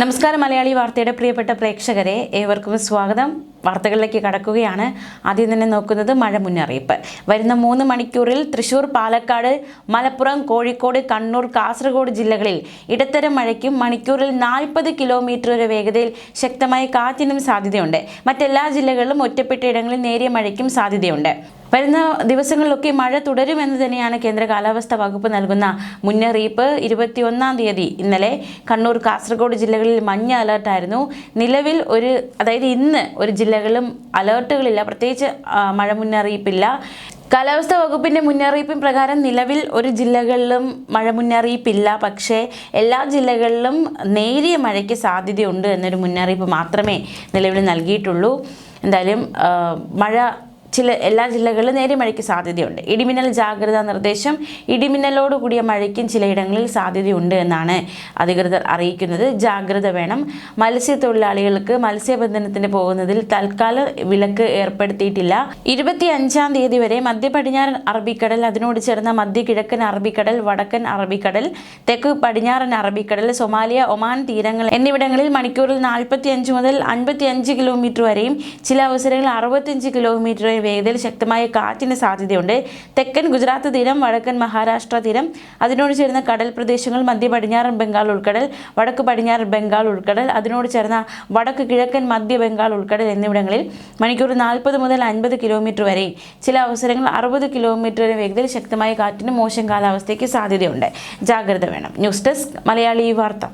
നമസ്കാരം മലയാളി വാർത്തയുടെ പ്രിയപ്പെട്ട പ്രേക്ഷകരെ ഏവർക്കും സ്വാഗതം. വാർത്തകളിലേക്ക് കടക്കുകയാണ്. ആദ്യം തന്നെ നോക്കുന്നത് മഴ മുന്നറിയിപ്പ്. വരുന്ന 3 മണിക്കൂറിൽ തൃശൂർ, പാലക്കാട്, മലപ്പുറം, കോഴിക്കോട്, കണ്ണൂർ, കാസർഗോഡ് ജില്ലകളിൽ ഇടത്തരം മഴയ്ക്കും മണിക്കൂറിൽ 40 കിലോമീറ്റർ വരെ വേഗതയിൽ ശക്തമായ കാറ്റിനും സാധ്യതയുണ്ട്. മറ്റെല്ലാ ജില്ലകളിലും ഒറ്റപ്പെട്ട ഇടങ്ങളിൽ നേരിയ മഴയ്ക്കും സാധ്യതയുണ്ട്. വരുന്ന ദിവസങ്ങളിലൊക്കെ മഴ തുടരുമെന്ന് തന്നെയാണ് കേന്ദ്ര കാലാവസ്ഥാ വകുപ്പ് നൽകുന്ന മുന്നറിയിപ്പ്. 21-ാം തീയതി ഇന്നലെ കണ്ണൂർ, കാസർഗോഡ് ജില്ലകളിൽ മഞ്ഞ അലേർട്ടായിരുന്നു. നിലവിൽ ഇന്ന് ഒരു ജില്ലകളിലും അലേർട്ടുകളില്ല, പ്രത്യേകിച്ച് മഴ മുന്നറിയിപ്പില്ല. കാലാവസ്ഥാ വകുപ്പിൻ്റെ മുന്നറിയിപ്പിൻ പ്രകാരം നിലവിൽ ഒരു ജില്ലകളിലും മഴ മുന്നറിയിപ്പില്ല. പക്ഷേ എല്ലാ ജില്ലകളിലും നേരിയ മഴയ്ക്ക് സാധ്യതയുണ്ട് എന്നൊരു മുന്നറിയിപ്പ് മാത്രമേ നിലവിൽ നൽകിയിട്ടുള്ളൂ. എന്തായാലും എല്ലാ ജില്ലകളിലും നേരിയ മഴയ്ക്ക് സാധ്യതയുണ്ട്. ഇടിമിന്നൽ ജാഗ്രതാ നിർദ്ദേശം. ഇടിമിന്നലോട് കൂടിയ മഴയ്ക്കും ചിലയിടങ്ങളിൽ സാധ്യതയുണ്ട് എന്നാണ് അധികൃതർ അറിയിക്കുന്നത്. ജാഗ്രത വേണം. മത്സ്യത്തൊഴിലാളികൾക്ക് മത്സ്യബന്ധനത്തിന് പോകുന്നതിൽ തൽക്കാല വിലക്ക് ഏർപ്പെടുത്തിയിട്ടില്ല. 25-ാം തീയതി വരെ മധ്യ പടിഞ്ഞാറൻ അറബിക്കടൽ, അതിനോട് ചേർന്ന മധ്യ കിഴക്കൻ അറബിക്കടൽ, വടക്കൻ അറബിക്കടൽ, തെക്ക് പടിഞ്ഞാറൻ അറബിക്കടൽ, സൊമാലിയ, ഒമാൻ തീരങ്ങൾ എന്നിവിടങ്ങളിൽ മണിക്കൂറിൽ 45 മുതൽ 55 കിലോമീറ്റർ വരെയും ചില അവസരങ്ങളിൽ 65 കിലോമീറ്റർ വേഗതയിൽ ശക്തമായ കാറ്റിന് സാധ്യതയുണ്ട്. തെക്കൻ ഗുജറാത്ത് തീരം, വടക്കൻ മഹാരാഷ്ട്ര തീരം, അതിനോട് ചേർന്ന കടൽ പ്രദേശങ്ങൾ, മധ്യ പടിഞ്ഞാറൻ ബംഗാൾ ഉൾക്കടൽ, വടക്ക് പടിഞ്ഞാറൻ ബംഗാൾ ഉൾക്കടൽ, അതിനോട് ചേർന്ന വടക്ക് കിഴക്കൻ മധ്യ ബംഗാൾ ഉൾക്കടൽ എന്നിവിടങ്ങളിൽ മണിക്കൂറിൽ 40 മുതൽ 50 കിലോമീറ്റർ വരെയും ചില അവസരങ്ങളിൽ 60 കിലോമീറ്റർ വരെ വേഗതയിൽ ശക്തമായ കാറ്റിന് മോശം കാലാവസ്ഥയ്ക്ക് സാധ്യതയുണ്ട്. ജാഗ്രത വേണം. ന്യൂസ് ഡെസ്ക് മലയാളി വാർത്ത.